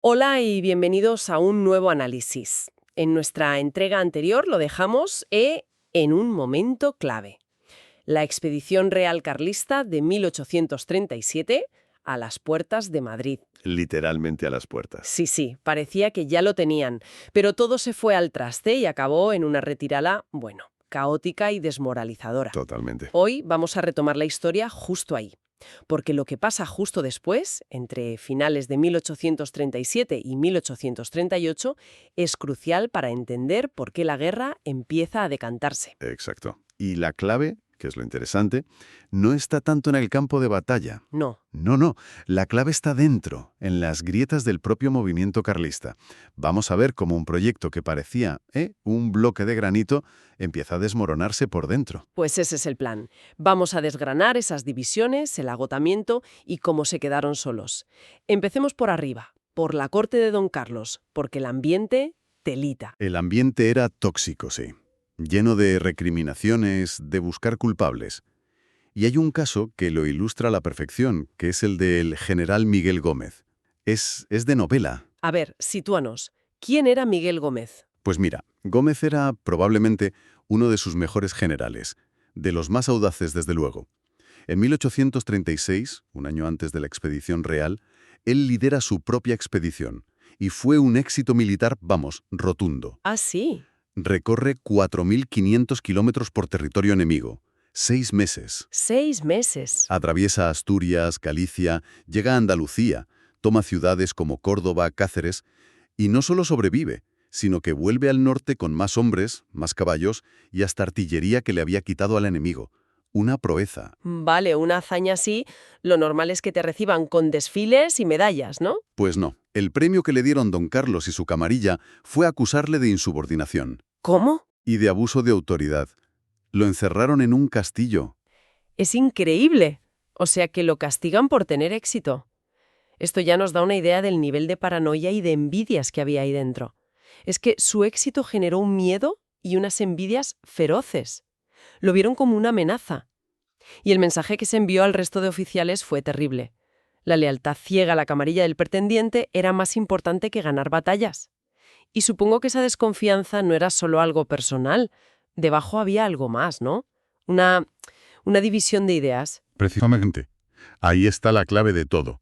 Hola y bienvenidos a un nuevo análisis. En nuestra entrega anterior lo dejamos en un momento clave. La expedición real carlista de 1837 a las puertas de Madrid. Literalmente a las puertas. Sí, parecía que ya lo tenían, pero todo se fue al traste y acabó en una retirada, bueno, caótica y desmoralizadora. Totalmente. Hoy vamos a retomar la historia justo ahí. Porque lo que pasa justo después, entre finales de 1837 y 1838, es crucial para entender por qué la guerra empieza a decantarse. Exacto. Y la clave, que es lo interesante, no está tanto en el campo de batalla. No. No. La clave está dentro, en las grietas del propio movimiento carlista. Vamos a ver cómo un proyecto que parecía un bloque de granito empieza a desmoronarse por dentro. Pues ese es el plan. Vamos a desgranar esas divisiones, el agotamiento y cómo se quedaron solos. Empecemos por arriba, por la corte de Don Carlos, porque el ambiente telita. El ambiente era tóxico, sí. Lleno de recriminaciones, de buscar culpables. Y hay un caso que lo ilustra a la perfección, que es el del general Miguel Gómez. Es de novela. A ver, sitúanos. ¿Quién era Miguel Gómez? Pues mira, Gómez era probablemente uno de sus mejores generales, de los más audaces desde luego. En 1836, un año antes de la expedición real, él lidera su propia expedición, y fue un éxito militar, vamos, rotundo. Ah, sí. Recorre 4.500 kilómetros por territorio enemigo. 6 meses. 6 meses. Atraviesa Asturias, Galicia, llega a Andalucía, toma ciudades como Córdoba, Cáceres, y no solo sobrevive, sino que vuelve al norte con más hombres, más caballos y hasta artillería que le había quitado al enemigo. Una proeza. Vale, una hazaña así, lo normal es que te reciban con desfiles y medallas, ¿no? Pues no. El premio que le dieron don Carlos y su camarilla fue acusarle de insubordinación ¿Cómo? y de abuso de autoridad. Lo encerraron en un castillo. Es increíble. O sea que lo castigan por tener éxito. Esto ya nos da una idea del nivel de paranoia y de envidias que había ahí dentro. Es que su éxito generó un miedo y unas envidias feroces. Lo vieron como una amenaza. Y el mensaje que se envió al resto de oficiales fue terrible. La lealtad ciega a la camarilla del pretendiente era más importante que ganar batallas. Y supongo que esa desconfianza no era solo algo personal. Debajo había algo más, ¿no? Una división de ideas. Precisamente. Ahí está la clave de todo.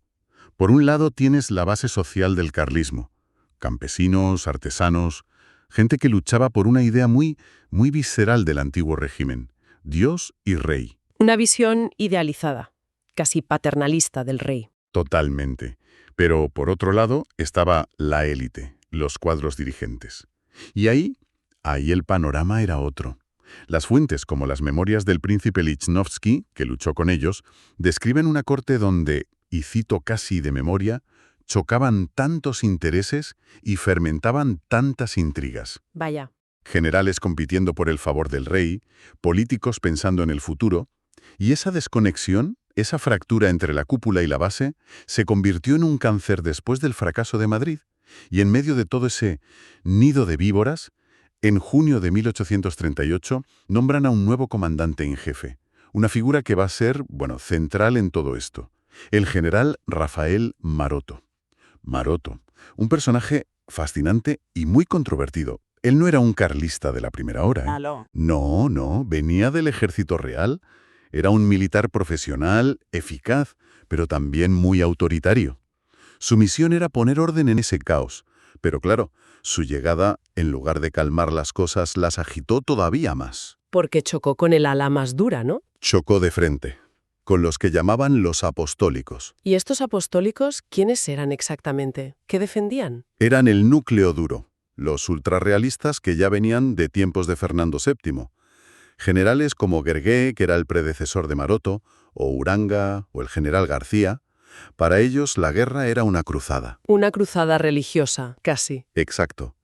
Por un lado tienes la base social del carlismo. Campesinos, artesanos, gente que luchaba por una idea muy visceral del antiguo régimen. Dios y rey. Una visión idealizada, casi paternalista del rey. Totalmente. Pero por otro lado estaba la élite, los cuadros dirigentes. Y ahí el panorama era otro. Las fuentes, como las memorias del príncipe Lichnowsky, que luchó con ellos, describen una corte donde, y cito casi de memoria, chocaban tantos intereses y fermentaban tantas intrigas. Vaya. Generales compitiendo por el favor del rey, políticos pensando en el futuro, y esa desconexión, esa fractura entre la cúpula y la base, se convirtió en un cáncer después del fracaso de Madrid. Y en medio de todo ese nido de víboras, en junio de 1838 nombran a un nuevo comandante en jefe, una figura que va a ser, central en todo esto, el general Rafael Maroto. Maroto, un personaje fascinante y muy controvertido. Él no era un carlista de la primera hora. No, venía del ejército real. Era un militar profesional, eficaz, pero también muy autoritario. Su misión era poner orden en ese caos, pero claro, su llegada, en lugar de calmar las cosas, las agitó todavía más. Porque chocó con el ala más dura, ¿no? Chocó de frente, con los que llamaban los apostólicos. ¿Y estos apostólicos quiénes eran exactamente? ¿Qué defendían? Eran el núcleo duro, los ultrarrealistas que ya venían de tiempos de Fernando VII. Generales como Guergué, que era el predecesor de Maroto, o Uranga, o el general García. Para ellos la guerra era una cruzada. Una cruzada religiosa, casi. Exacto.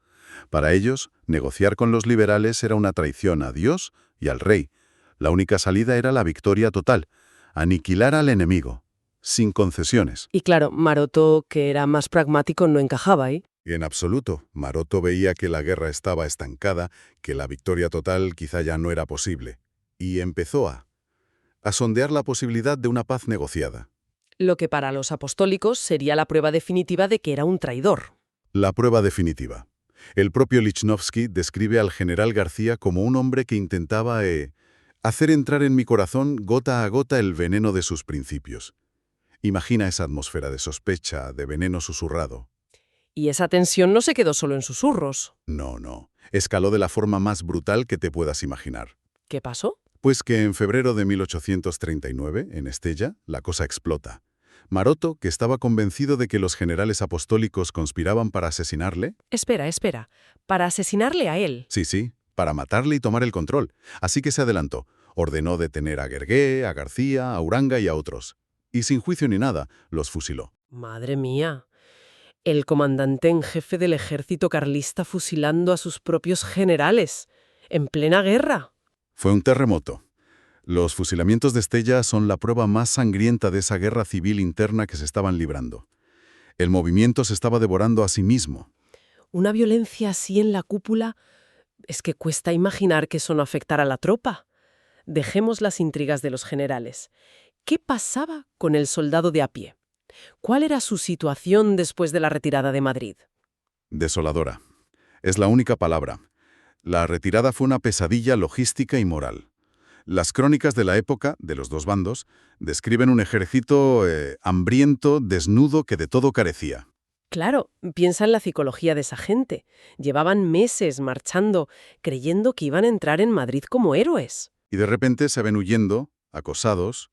Para ellos, negociar con los liberales era una traición a Dios y al rey. La única salida era la victoria total, aniquilar al enemigo, sin concesiones. Y claro, Maroto, que era más pragmático, no encajaba ahí. En absoluto. Maroto veía que la guerra estaba estancada, que la victoria total quizá ya no era posible. Y empezó a sondear la posibilidad de una paz negociada. Lo que para los apostólicos sería la prueba definitiva de que era un traidor. La prueba definitiva. El propio Lichnowsky describe al general García como un hombre que intentaba hacer entrar en mi corazón gota a gota el veneno de sus principios. Imagina esa atmósfera de sospecha, de veneno susurrado. Y esa tensión no se quedó solo en susurros. No, no. Escaló de la forma más brutal que te puedas imaginar. ¿Qué pasó? Pues que en febrero de 1839, en Estella, la cosa explota. Maroto, que estaba convencido de que los generales apostólicos conspiraban para asesinarle. Espera. ¿Para asesinarle a él? Sí, para matarle y tomar el control. Así que se adelantó. Ordenó detener a Guergué, a García, a Uranga y a otros. Y sin juicio ni nada, los fusiló. Madre mía. El comandante en jefe del ejército carlista fusilando a sus propios generales. En plena guerra. Fue un terremoto. Los fusilamientos de Estella son la prueba más sangrienta de esa guerra civil interna que se estaban librando. El movimiento se estaba devorando a sí mismo. Una violencia así en la cúpula, es que cuesta imaginar que eso no afectara a la tropa. Dejemos las intrigas de los generales. ¿Qué pasaba con el soldado de a pie? ¿Cuál era su situación después de la retirada de Madrid? Desoladora. Es la única palabra. La retirada fue una pesadilla logística y moral. Las crónicas de la época, de los dos bandos, describen un ejército hambriento, desnudo, que de todo carecía. Claro, piensa en la psicología de esa gente. Llevaban meses marchando, creyendo que iban a entrar en Madrid como héroes. Y de repente se ven huyendo, acosados.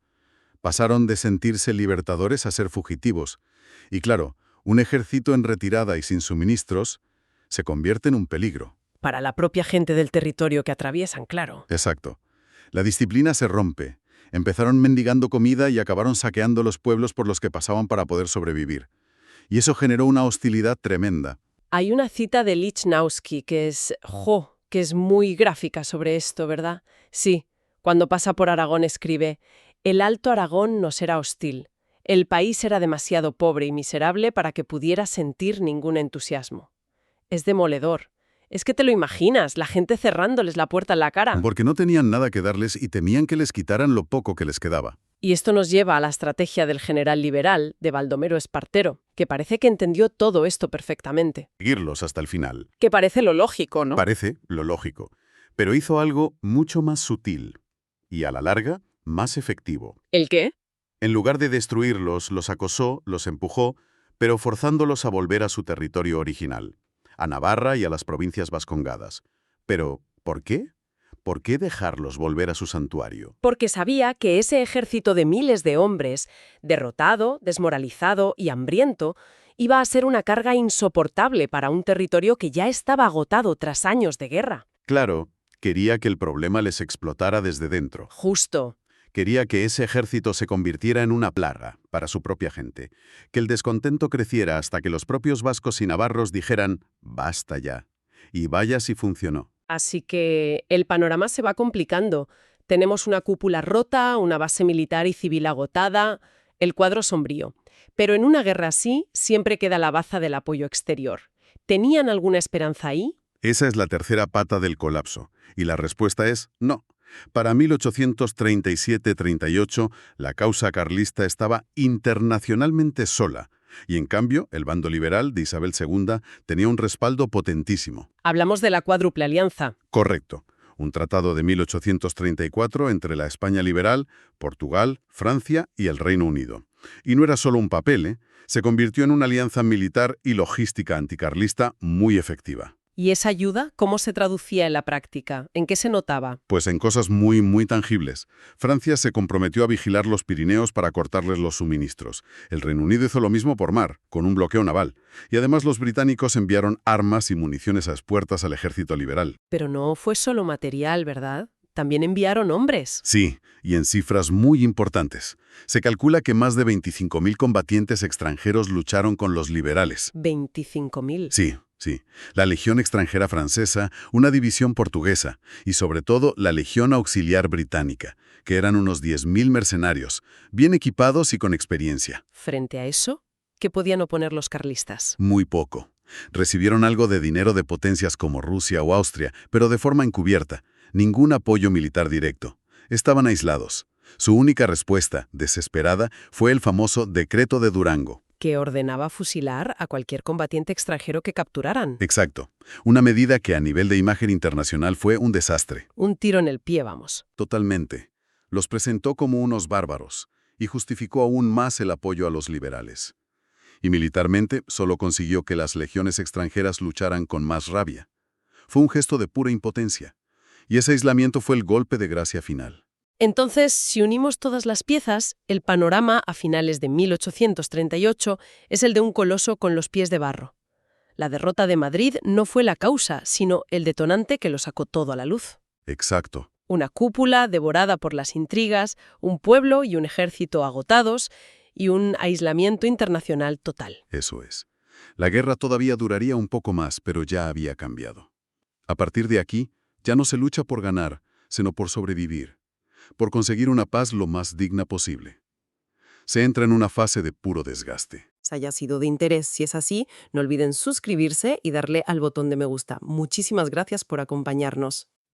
Pasaron de sentirse libertadores a ser fugitivos. Y claro, un ejército en retirada y sin suministros se convierte en un peligro. Para la propia gente del territorio que atraviesan, claro. Exacto. La disciplina se rompe. Empezaron mendigando comida y acabaron saqueando los pueblos por los que pasaban para poder sobrevivir. Y eso generó una hostilidad tremenda. Hay una cita de Lichnowsky que es muy gráfica sobre esto, ¿verdad? Sí, cuando pasa por Aragón escribe: «El Alto Aragón nos era hostil. El país era demasiado pobre y miserable para que pudiera sentir ningún entusiasmo». Es demoledor. Es que te lo imaginas, la gente cerrándoles la puerta en la cara. Porque no tenían nada que darles y temían que les quitaran lo poco que les quedaba. Y esto nos lleva a la estrategia del general liberal, de Baldomero Espartero, que parece que entendió todo esto perfectamente. Seguirlos hasta el final. Que parece lo lógico, ¿no? Parece lo lógico. Pero hizo algo mucho más sutil y, a la larga, más efectivo. ¿El qué? En lugar de destruirlos, los acosó, los empujó, pero forzándolos a volver a su territorio original, a Navarra y a las provincias vascongadas. Pero, ¿por qué? ¿Por qué dejarlos volver a su santuario? Porque sabía que ese ejército de miles de hombres, derrotado, desmoralizado y hambriento, iba a ser una carga insoportable para un territorio que ya estaba agotado tras años de guerra. Claro, quería que el problema les explotara desde dentro. Justo. Quería que ese ejército se convirtiera en una plaga para su propia gente, que el descontento creciera hasta que los propios vascos y navarros dijeran «basta ya». Y vaya si funcionó. Así que el panorama se va complicando. Tenemos una cúpula rota, una base militar y civil agotada, el cuadro sombrío. Pero en una guerra así siempre queda la baza del apoyo exterior. ¿Tenían alguna esperanza ahí? Esa es la tercera pata del colapso, y la respuesta es no. Para 1837-38, la causa carlista estaba internacionalmente sola, y en cambio, el bando liberal de Isabel II tenía un respaldo potentísimo. Hablamos de la cuádruple alianza. Correcto. Un tratado de 1834 entre la España liberal, Portugal, Francia y el Reino Unido. Y no era solo un papel, se convirtió en una alianza militar y logística anticarlista muy efectiva. ¿Y esa ayuda cómo se traducía en la práctica? ¿En qué se notaba? Pues en cosas muy, muy tangibles. Francia se comprometió a vigilar los Pirineos para cortarles los suministros. El Reino Unido hizo lo mismo por mar, con un bloqueo naval. Y además los británicos enviaron armas y municiones a expuertas al ejército liberal. Pero no fue solo material, ¿verdad? También enviaron hombres. Sí, y en cifras muy importantes. Se calcula que más de 25.000 combatientes extranjeros lucharon con los liberales. 25.000. Sí. La Legión Extranjera Francesa, una división portuguesa y sobre todo la Legión Auxiliar Británica, que eran unos 10.000 mercenarios, bien equipados y con experiencia. Frente a eso, ¿qué podían oponer los carlistas? Muy poco. Recibieron algo de dinero de potencias como Rusia o Austria, pero de forma encubierta. Ningún apoyo militar directo. Estaban aislados. Su única respuesta, desesperada, fue el famoso Decreto de Durango. Que ordenaba fusilar a cualquier combatiente extranjero que capturaran. Exacto. Una medida que a nivel de imagen internacional fue un desastre. Un tiro en el pie, vamos. Totalmente. Los presentó como unos bárbaros y justificó aún más el apoyo a los liberales. Y militarmente solo consiguió que las legiones extranjeras lucharan con más rabia. Fue un gesto de pura impotencia. Y ese aislamiento fue el golpe de gracia final. Entonces, si unimos todas las piezas, el panorama a finales de 1838 es el de un coloso con los pies de barro. La derrota de Madrid no fue la causa, sino el detonante que lo sacó todo a la luz. Exacto. Una cúpula devorada por las intrigas, un pueblo y un ejército agotados y un aislamiento internacional total. Eso es. La guerra todavía duraría un poco más, pero ya había cambiado. A partir de aquí, ya no se lucha por ganar, sino por sobrevivir, por conseguir una paz lo más digna posible. Se entra en una fase de puro desgaste. Si haya sido de interés, si es así, no olviden suscribirse y darle al botón de me gusta. Muchísimas gracias por acompañarnos.